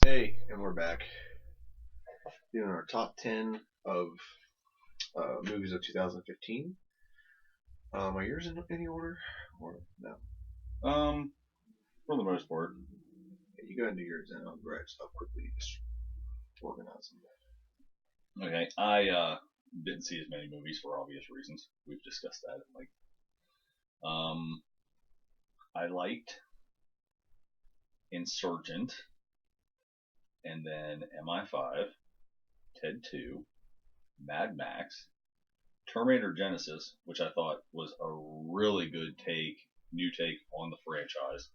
Hey, and we're back doing our top 10 of movies of 2015. Are yours in any order? Or no? Um, for the most part. Yeah, you go ahead and do yours, and I'll grab stuff quickly, just organize them. Okay, I didn't see as many movies for obvious reasons. We've discussed that. I liked Insurgent, and then MI5, Ted 2, Mad Max, Terminator Genesis, which I thought was a really good new take on the franchise.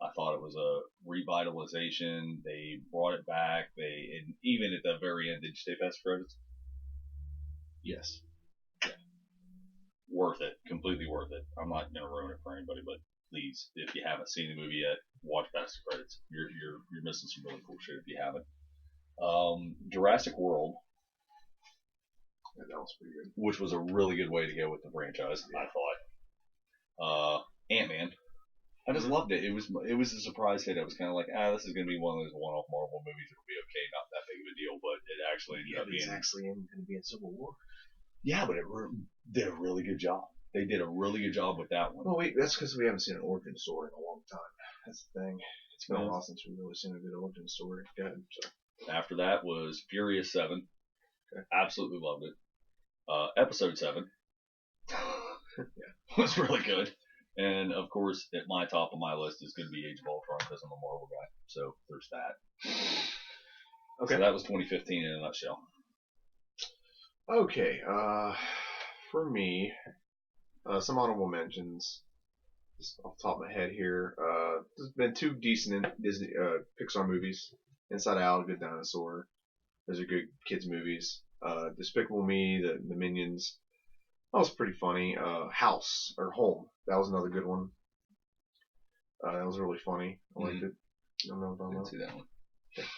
I thought it was a revitalization. They brought it back. And even at the very end, did you stay past credits? Yes. Worth it, completely worth it. I'm not gonna ruin it for anybody, but please, if you haven't seen the movie yet, watch past the credits. You're missing some really cool shit if you haven't. Jurassic World, Yeah, that was pretty good. which was a really good way to go with the franchise, I thought. Ant-Man, I just loved it. It was a surprise hit. I was kind of like, this is gonna be one of those one-off Marvel movies. It'll be okay, not that big of a deal, but it actually ended up being. It's actually going to be in Civil War. Yeah, but it did a really good job. They did a really good job with that one. Well, wait, that's because we haven't seen an origin story in a long time. That's the thing. It's been a while since we've really seen a good origin story. Go ahead. So. After that was Furious 7. Okay. Absolutely loved it. Episode 7 was really good. And of course, at my top of my list is going to be Age of Ultron because I'm a Marvel guy. So there's that. Okay. So that was 2015 in a nutshell. Okay. For me, some honorable mentions. Just off the top of my head here, there's been two decent Disney Pixar movies. Inside Out, Good Dinosaur. Those are good kids movies. Despicable Me, the Minions. That was pretty funny. House or Home. That was another good one. That was really funny. I liked it. I don't know if I didn't see that one. Okay.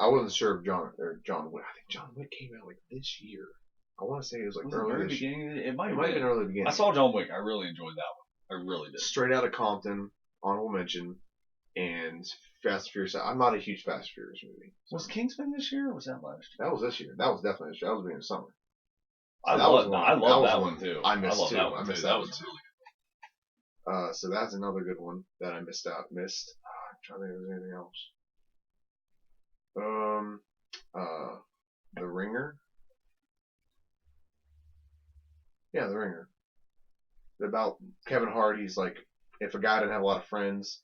I wasn't sure if John Wick. I think John Wick came out like this year. I want to say it was like early beginning. It might have been early beginning. I saw John Wick. I really enjoyed that one. I really did. Straight Outta Compton, honorable mention, and Fast and Furious. I'm not a huge Fast and Furious movie. So. Was Kingsman this year or was that last year? That was this year. That was definitely this year. That was beginning of summer. So I love that one too. I missed that one too. That was really good. So that's another good one that I missed. I'm trying to think if there's anything else. The Ringer. Yeah, The Ringer. About Kevin Hart. He's like, if a guy doesn't have a lot of friends,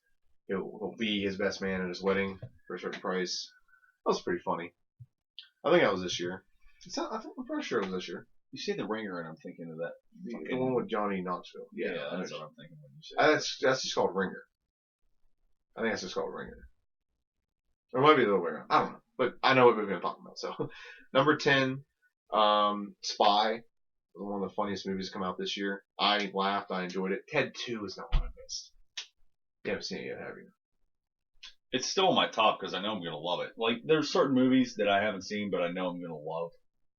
he'll be his best man at his wedding for a certain price. That was pretty funny. I think that was this year. I'm pretty sure it was this year. You say The Ringer, and I'm thinking of that. The one with Johnny Knoxville. Yeah, that's what I'm thinking when you say that's just called Ringer. I think that's just called Ringer. Or it might be the other way around. I don't know. But I know what movie I'm talking about. So, number 10, Spy. One of the funniest movies to come out this year. I laughed. I enjoyed it. Ted 2 is not one I missed. You haven't seen it yet, have you? It's still on my top because I know I'm going to love it. Like, there's certain movies that I haven't seen, but I know I'm going to love.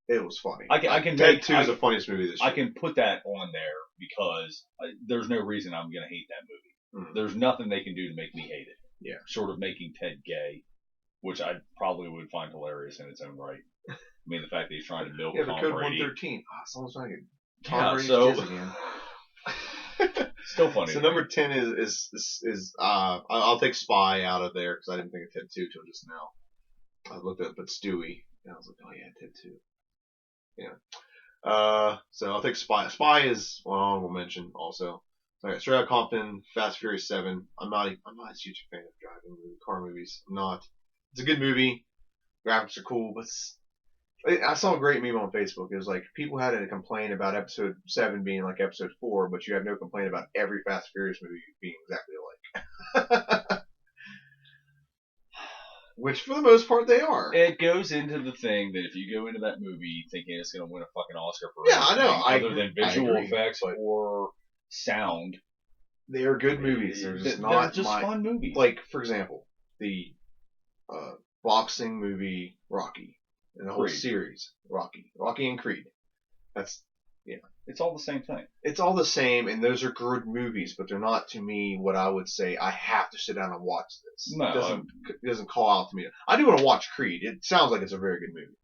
It was funny. Ted 2 is the funniest movie this year. I can put that on there because there's no reason I'm going to hate that movie. There's nothing they can do to make me hate it. Yeah. Short of making Ted gay, which I probably would find hilarious in its own right. I mean, the fact that he's trying to milk Tom Brady. Code 113. Someone's trying to get Tom Brady's jizz again. Still funny. So number 10 is I'll take Spy out of there because I didn't think of Ted 2 till just now. I looked up at Stewie and I was like, oh yeah, Ted 2. Yeah. So I'll take Spy. Spy is one honorable mention also. So I got Straight Outta Compton, Fast and Furious 7. I'm not a huge fan of driving car movies. I'm not. It's a good movie. Graphics are cool, but I saw a great meme on Facebook. It was like people had to complain about episode 7 being like episode 4, but you have no complaint about every Fast and Furious movie being exactly alike. Which, for the most part, they are. It goes into the thing that if you go into that movie thinking it's going to win a fucking Oscar for anything, other than visual effects or sound, they are good movies. They're just fun movies. Like, for example, the boxing movie Rocky and the whole series Rocky and Creed. That's Yeah. It's all the same thing. It's all the same, and those are good movies, but they're not to me what I would say I have to sit down and watch this. No, It doesn't call out to me. I do want to watch Creed. It sounds like it's a very good movie.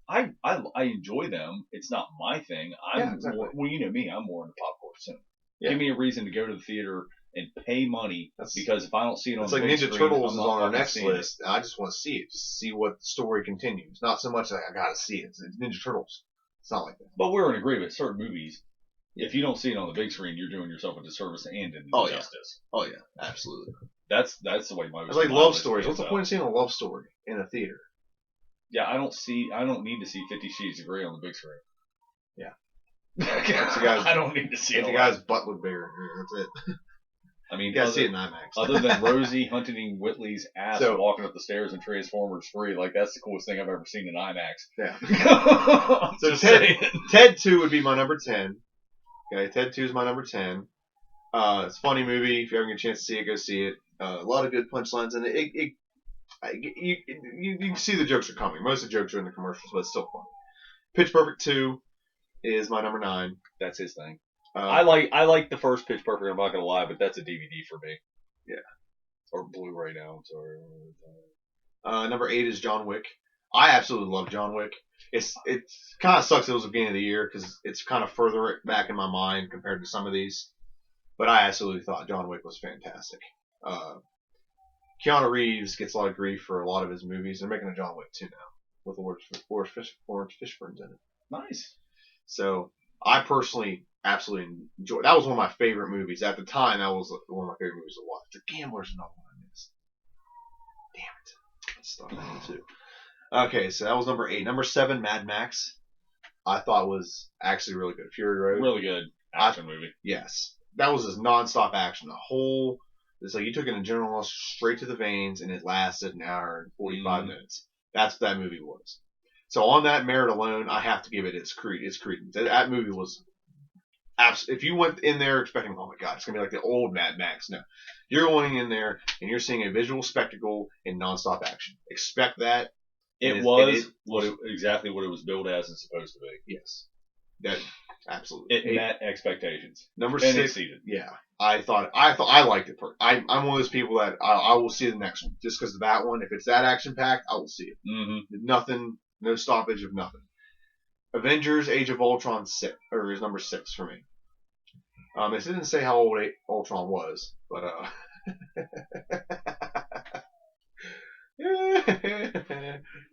I enjoy them. It's not my thing. I'm exactly. more, well, you know me. I'm more into popcorn cinema. Yeah. Give me a reason to go to the theater and pay money because if I don't see it on it's the like big Ninja screen, Turtles I'm is not on our fucking next seeing list. I just want to see it, just see what the story continues. Not so much like I gotta see it. It's Ninja Turtles. It's not like that. But we're in agreement. Certain movies, if you don't see it on the big screen, you're doing yourself a disservice and an injustice. Oh yeah, absolutely. That's the way my. It's like love stories. What's the point of seeing a love story in a theater? Yeah, I don't need to see 50 Shades of Grey on the big screen. Yeah. I don't need to see it. The guy's butt look bigger. That's it. I mean, you gotta see it in IMAX. Other than Rosie hunting Whitley's ass and walking up the stairs in Transformers 3, like that's the coolest thing I've ever seen in IMAX. Yeah. So Ted 2 would be my number 10. Okay, Ted 2 is my number 10. It's a funny movie. If you ever get a chance to see it, go see it. A lot of good punchlines in it. You can see the jokes are coming. Most of the jokes are in the commercials, but it's still funny. Pitch Perfect 2 is my number 9. That's his thing. I like the first Pitch Perfect. I'm not gonna lie, but that's a DVD for me. Yeah. Or Blu-ray now. I'm sorry. Number 8 is John Wick. I absolutely love John Wick. It kind of sucks it was the beginning of the year because it's kind of further back in my mind compared to some of these. But I absolutely thought John Wick was fantastic. Keanu Reeves gets a lot of grief for a lot of his movies. They're making a John Wick 2 now with Lawrence Fishburne's in it. Nice. So I personally absolutely enjoyed. That was one of my favorite movies at the time. That was one of my favorite movies to watch. The Gambler's another one I missed. Damn it. Let's start that one too. Okay, so that was number 8. Number 7, Mad Max. I thought was actually really good. Fury Road. Really good action movie. Yes. That was just non-stop action. It's like you took it in general straight to the veins, and it lasted an hour and 45 minutes. That's what that movie was. So on that merit alone, I have to give it its credence. That movie was absolutely. If you went in there expecting, oh my god, it's gonna be like the old Mad Max, no, you're going in there and you're seeing a visual spectacle in non-stop action. Expect that. It was exactly what it was billed as and supposed to be. Yes, that absolutely. It met expectations. Number 6, exceeded. Yeah, I liked it. I'm one of those people that I will see the next one just because of that one. If it's that action packed, I will see it. Mm-hmm. Nothing, no stoppage of nothing. Avengers: Age of Ultron is number 6 for me. It didn't say how old Ultron was, but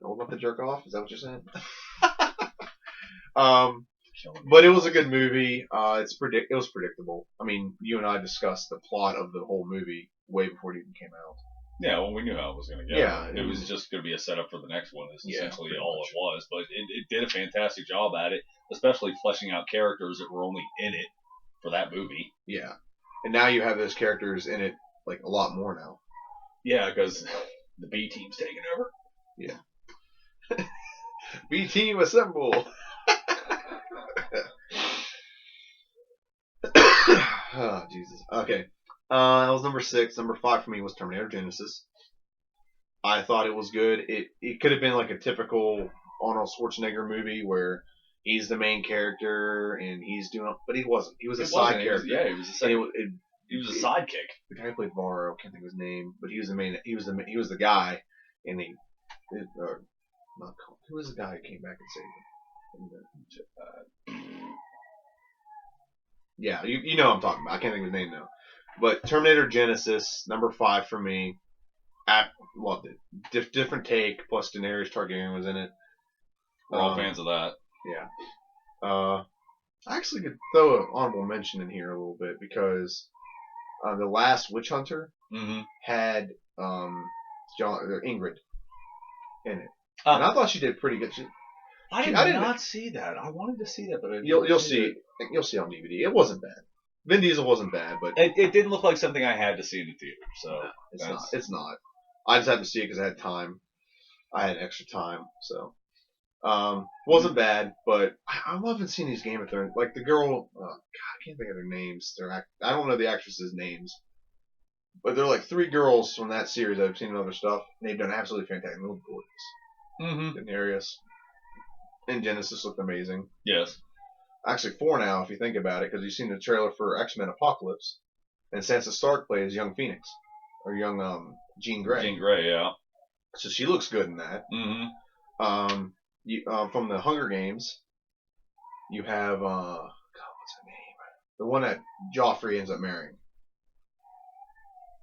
old enough to jerk off? Is that what you're saying? But it was a good movie. It was predictable. I mean, you and I discussed the plot of the whole movie way before it even came out. Yeah, well, we knew how it was going to go. Yeah, it was just going to be a setup for the next one. Is essentially pretty all much. it was. But it did a fantastic job at it, especially fleshing out characters that were only in it for that movie. Yeah, and now you have those characters in it like a lot more now. Yeah, because the B team's taking over. Yeah. B team assemble. Oh Jesus. Okay. That was number 6. Number 5 for me was Terminator Genesis. I thought it was good. It could have been like a typical Arnold Schwarzenegger movie where he's the main character and he's doing, but he wasn't. He was a side character. He was a second. He was a sidekick. The guy who played Varro, I can't think of his name, but he was the main. He was the guy, and who was the guy who came back and saved him? Yeah, you know what I'm talking about. I can't think of his name now. But Terminator Genesis, number 5 for me. Loved it. Different take, plus Daenerys Targaryen was in it. We're all fans of that. Yeah. I actually could throw an honorable mention in here a little bit because The Last Witch Hunter had Ingrid in it. And I thought she did pretty good. I did not see that. I wanted to see that, but you'll see. You'll see on DVD. It wasn't bad. Vin Diesel wasn't bad, but it didn't look like something I had to see in the theater. So no, it's not. I just had to see it because I had time. I had extra time, so wasn't bad. But I'm loving seeing these Game of Thrones. Like the girl, God, I can't think of their names. I don't know the actresses' names, but they're like 3 girls from that series I've seen in other stuff. And they've done absolutely fantastic. They look gorgeous. Daenerys and Genesis looked amazing. Yes. Actually 4 now if you think about it, because you've seen the trailer for X-Men Apocalypse, and Sansa Stark plays young Phoenix or young Jean Grey. Jean Grey, yeah. So she looks good in that. Mm-hmm. From the Hunger Games, you have God, what's her name? The one that Joffrey ends up marrying.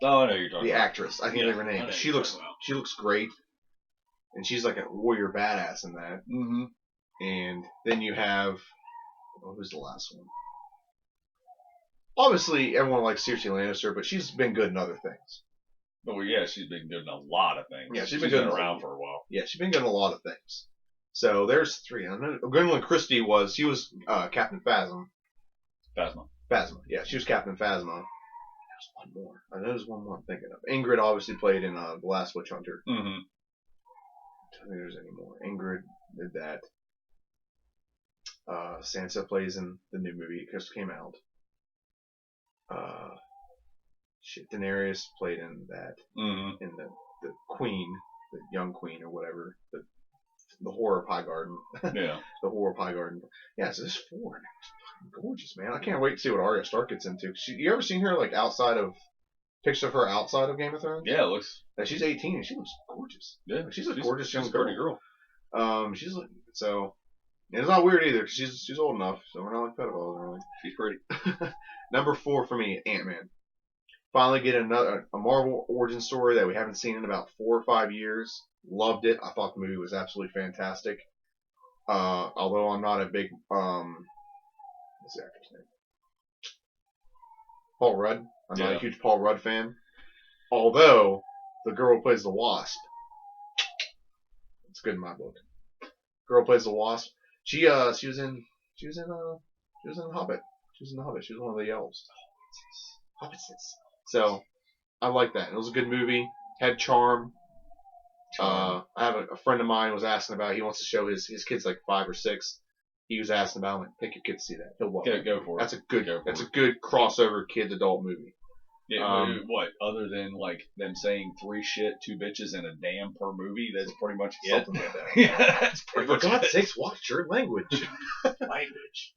Oh, I know who you're talking the about. actress. I can't think of her name. She looks great, and she's like a warrior badass in that. Mm-hmm. And then you have who's the last one? Obviously, everyone likes Cersei Lannister, but she's been good in other things. Oh yeah, she's been good in a lot of things. Yeah, she's been around for a while. Yeah, she's been good in a lot of things. So there's 3. I know Gwendolyn Christie was Captain Phasma. Phasma. Yeah, she was Captain Phasma. There's one more. I know there's one more I'm thinking of. Ingrid obviously played in The Last Witch Hunter. Mm-hmm. I don't think there's any more. Ingrid did that. Sansa plays in the new movie. It just came out. Daenerys played in that. Mm-hmm. In the Queen, the young Queen or whatever. The Horror of High Garden. Yeah. The Horror of High Garden. Yeah, so there's 4. Fucking gorgeous, man. I can't wait to see what Arya Stark gets into. You ever seen her like outside of pictures of her outside of Game of Thrones? Yeah, it looks. Like, she's 18 and she looks gorgeous. Yeah, she's a gorgeous young pretty girl. She's like, so. And it's not weird either because she's old enough, so we're not like pedophiles really. She's pretty. Number 4 for me, Ant-Man. Finally get a Marvel origin story that we haven't seen in about 4 or 5 years. Loved it. I thought the movie was absolutely fantastic. Although I'm not a big what's the actor's name? Paul Rudd. I'm not a huge Paul Rudd fan. Although the girl who plays the Wasp, it's good in my book. Girl who plays the Wasp. She was in Hobbit. She was in the Hobbit. She was one of the elves. Hobbitses. So I like that. It was a good movie. Had charm. I have a friend of mine was asking about. He wants to show his kids like 5 or 6. He was asking about. I'm like, take your kid to see that. He'll love it. Go for it. That's a good crossover kids adult movie. Yeah, what other than like them saying 3 shit, 2 bitches, and a damn per movie? That's pretty much it. Something like that. Yeah, that's pretty much For God's it. sakes, watch your language.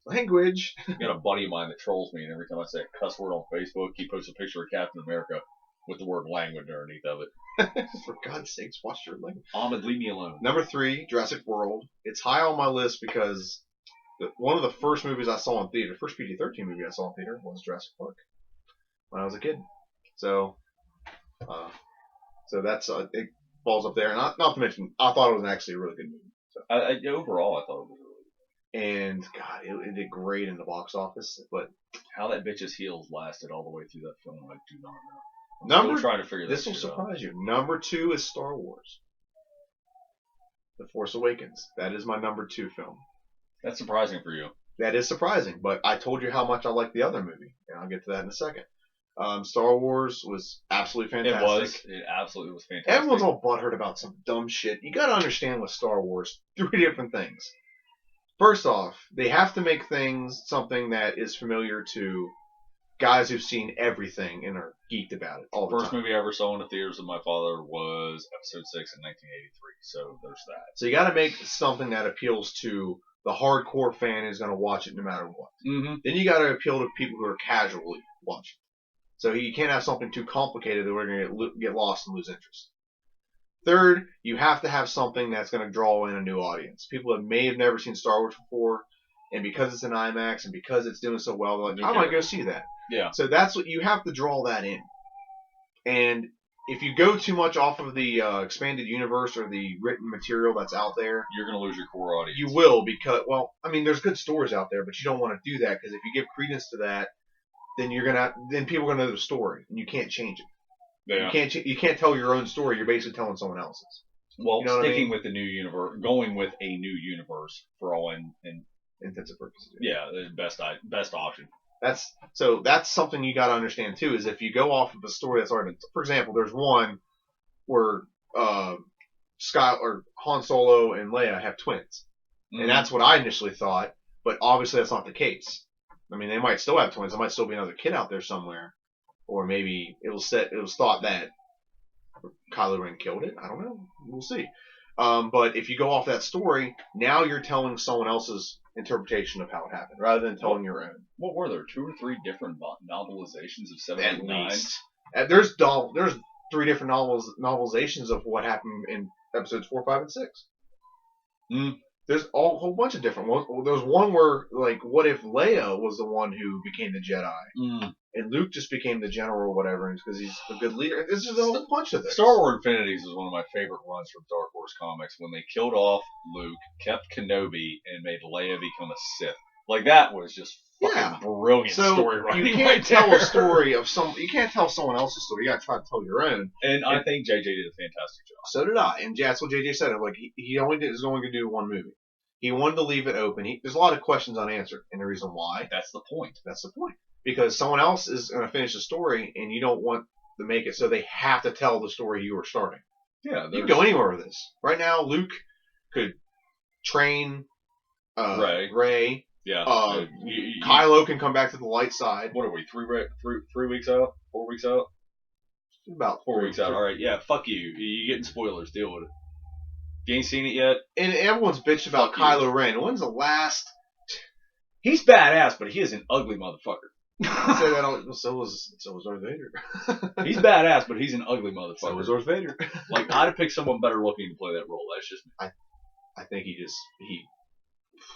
Language. I got a buddy of mine that trolls me, and every time I say a cuss word on Facebook, he posts a picture of Captain America with the word language underneath of it. For God's sakes, watch your language. Ahmed, leave me alone. Number 3, Jurassic World. It's high on my list because one of the first movies I saw in theater, first PG-13 movie I saw in theater was Jurassic Park when I was a kid. So that's it falls up there. And not to mention, I thought it was actually a really good movie. So. Overall, I thought it was really good. And God, it did great in the box office. But how that bitch's heels lasted all the way through that film, I do not know. I'm trying to figure this will surprise you. Number 2 is Star Wars: The Force Awakens. That is my number 2 film. That's surprising for you. That is surprising, but I told you how much I liked the other movie, and I'll get to that in a second. Star Wars was absolutely fantastic. It absolutely was fantastic. Everyone's all butthurt about some dumb shit. You gotta understand with Star Wars, 3 different things. First off, they have to make things something that is familiar to guys who've seen everything and are geeked about it all the time. First movie I ever saw in the theaters with my father was Episode 6 in 1983, so there's that. So you gotta make something that appeals to the hardcore fan who's gonna watch it no matter what. Mm-hmm. Then you gotta appeal to people who are casually watching. So you can't have something too complicated that we're going to get lost and lose interest. Third, you have to have something that's going to draw in a new audience. People that may have never seen Star Wars before, and because it's an IMAX and because it's doing so well, they're like, I might go see that. Yeah. So that's what you have to draw that in. And if you go too much off of the expanded universe or the written material that's out there, you're going to lose your core audience. You will because, well, I mean, there's good stories out there, but you don't want to do that because if you give credence to that, then then people are gonna know the story, and you can't change it. Yeah. You can't tell your own story. You're basically telling someone else's. Well, you know sticking with the new universe, going with a new universe for all intents and purposes. Yeah, the best option. That's something you got to understand too. Is if you go off of a story that's already, for example, there's one where Han Solo and Leia have twins, and that's what I initially thought, but obviously that's not the case. I mean, they might still have twins. There might still be another kid out there somewhere. Or maybe it was thought that Kylo Ren killed it. I don't know. We'll see. But if you go off that story, now you're telling someone else's interpretation of how it happened, rather than telling your own. What were there? 2 or 3 different novelizations of 7, At 8, 9? least. There's 3 different novelizations of what happened in episodes 4, 5, and 6. There's a whole bunch of different ones. There's one where, like, what if Leia was the one who became the Jedi? And Luke just became the general or whatever because he's a good leader. There's just a whole bunch of this. Star Wars Infinities is one of my favorite runs from Dark Horse Comics when they killed off Luke, kept Kenobi, and made Leia become a Sith. Like, that was just fucking brilliant story writing. You can't tell a story of you can't tell someone else's story. You gotta try to tell your own. And I think JJ did a fantastic job. So did I. And that's what JJ said. Like, he only is going to do one movie. He wanted to leave it open. There's a lot of questions unanswered, and the reason why. That's the point. That's the point. Because someone else is going to finish the story, and you don't want to make it so they have to tell the story you were starting. Yeah, you can go anywhere with this. Right now, Luke could train Rey. Yeah. Kylo can come back to the light side. What are we? 3 weeks out? 4 weeks out? About 4 weeks out. All right. Yeah. Fuck you. You're getting spoilers. Deal with it. You ain't seen it yet. And everyone's bitched about Kylo Ren. When's the last? He's badass, but he is an ugly motherfucker. Say that. So was Darth Vader. He's badass, but he's an ugly motherfucker. So was Darth Vader. Like, I'd have picked someone better looking to play that role. That's just me. I think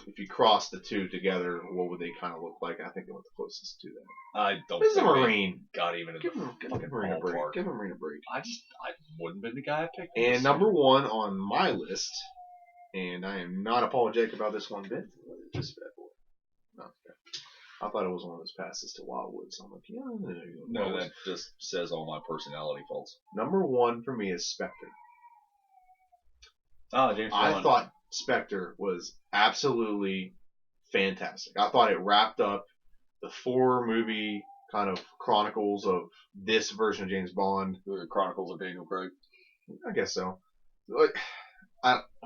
if you cross the two together, what would they kind of look like? I think they went the closest to that. I don't. He's a Marine. Got even give him a Marine a break. Give him a Marine a break. I wouldn't have been the guy I picked. And number 1 on my list, and I am not apologetic about this one bit. What is this bad boy? No, okay. I thought it was one of those passes to Wildwood, so I'm like, yeah, no, that just says all my personality faults. Number 1 for me is Spectre. James Bond. I thought Spectre was absolutely fantastic. I thought it wrapped up the 4 movie kind of chronicles of this version of James Bond. The Chronicles of Daniel Craig. I guess so.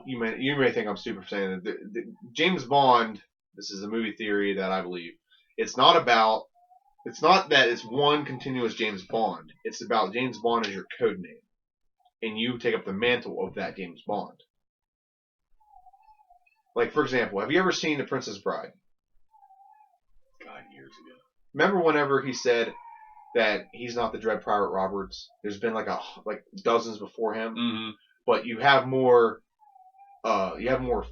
You may think I'm stupid for saying that. James Bond, this is a movie theory that I believe. It's not that it's one continuous James Bond. It's about James Bond as your code name. And you take up the mantle of that James Bond. Like, for example, have you ever seen The Princess Bride? God, years ago. Remember whenever he said that he's not the Dread Pirate Roberts? There's been like dozens before him. Mm-hmm. But you have more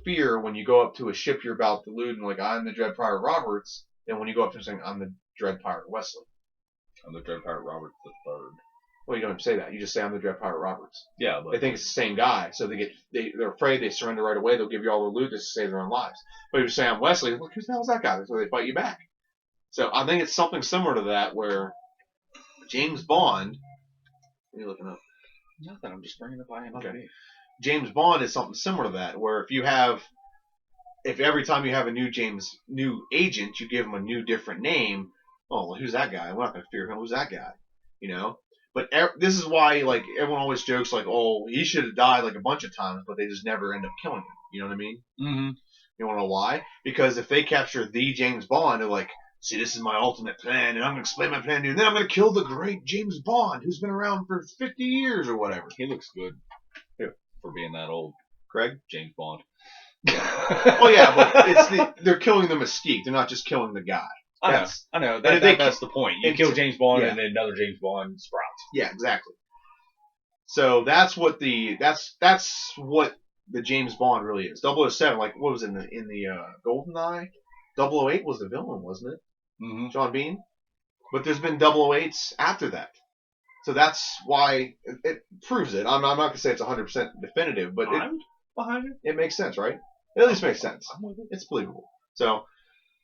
fear when you go up to a ship you're about to loot and like, I'm the Dread Pirate Roberts, than when you go up to him saying, I'm the Dread Pirate Wesley. I'm the Dread Pirate Roberts the Third. Well, you don't even say that. You just say, I'm the Dread Pirate Roberts. Yeah, but they think it's the same guy, so they're afraid they surrender right away. They'll give you all the loot just to save their own lives. But if you say, I'm Wesley, look, who the hell's that guy? So they fight you back. So I think it's something similar to that, where James Bond. What are you looking up? Nothing. I'm just bringing up IMDb. Okay. James Bond is something similar to that, where if every time you have a new agent, you give him a new different name. Oh, well, who's that guy? We're not going to fear him. Who's that guy? You know. But this is why, like, everyone always jokes, like, oh, he should have died like a bunch of times, but they just never end up killing him. You know what I mean? Mm-hmm. You want to know why? Because if they capture the James Bond, they're like, see, this is my ultimate plan, and I'm going to explain my plan to you, and then I'm going to kill the great James Bond, who's been around for 50 years or whatever. He looks good. Yeah. For being that old. Craig? James Bond. Well, yeah, but they're killing the mystique. They're not just killing the guy. I know. That's the point. You kill James Bond, yeah. And then another James Bond sprouts. Yeah, exactly. So that's what the James Bond really is. 007, like what was it in the GoldenEye? 008 was the villain, wasn't it? Mm-hmm. John Bean. But there's been 008s after that. So that's why it proves it. I'm not going to say it's 100% definitive, but it makes sense, right? It at least makes sense. It's believable. So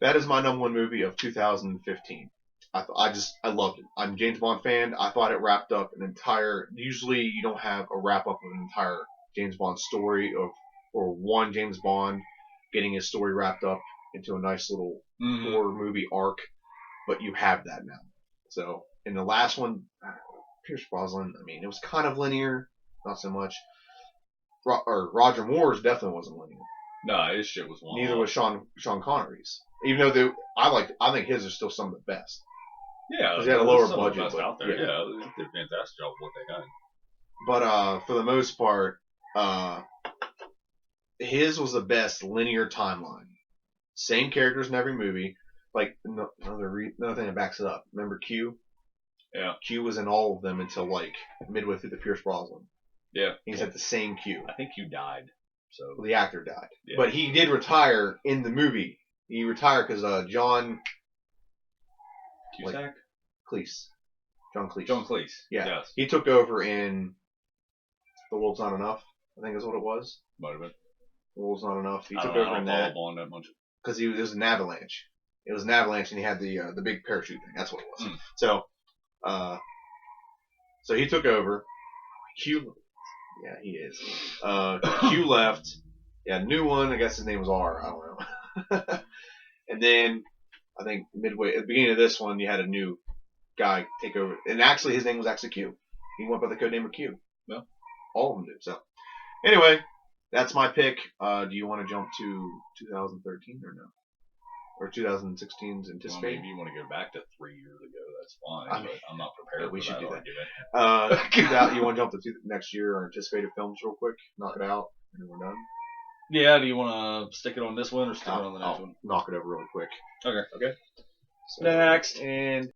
that is my number 1 movie of 2015. I loved it. I'm a James Bond fan. I thought it wrapped up an entire. Usually, you don't have a wrap up of an entire James Bond story or one James Bond getting his story wrapped up into a nice little 4-movie arc, but you have that now. So in the last one, Pierce Brosnan. I mean, it was kind of linear, not so much. Roger Moore's definitely wasn't linear. No, his shit was long. Neither was Sean Connery's. Even though I think his are still some of the best. Yeah, because he had a lower budget. But, out there. Yeah, they did a fantastic job of what they got. But for the most part, his was the best linear timeline. Same characters in every movie. Like another thing that backs it up. Remember Q? Yeah. Q was in all of them until like midway through the Pierce Brosnan. Yeah. He's had the same Q. I think Q died. So well, the actor died, yeah. But he did retire in the movie. He retired because John Cusack? Cleese. John Cleese. John Cleese. Yeah. Yes. He took over in The World's Not Enough, I think is what it was. Might have been. The World's Not Enough. He took I over don't in that. follow on that much. Because it was an avalanche. It was an avalanche and he had the big parachute thing. That's what it was. Mm. So he took over. Q. Yeah, he is. Q left. Yeah, new one. I guess his name was R. I don't know. And then I think midway at the beginning of this one, you had a new guy take over, and actually his name was actually Q. He went by the code name of Q. Well, all of them did. So anyway, that's my pick. Do you want to jump to 2013 or no? Or 2016's anticipated? Well, maybe you want to go back to 3 years ago. That's fine. But I'm not prepared. Yeah, we should do argument. that. You want to jump to next year or anticipated films real quick? Knock it out, and then we're done. Yeah. Do you want to stick it on this one or stick it on the next one? Knock it over really quick. Okay. So, next and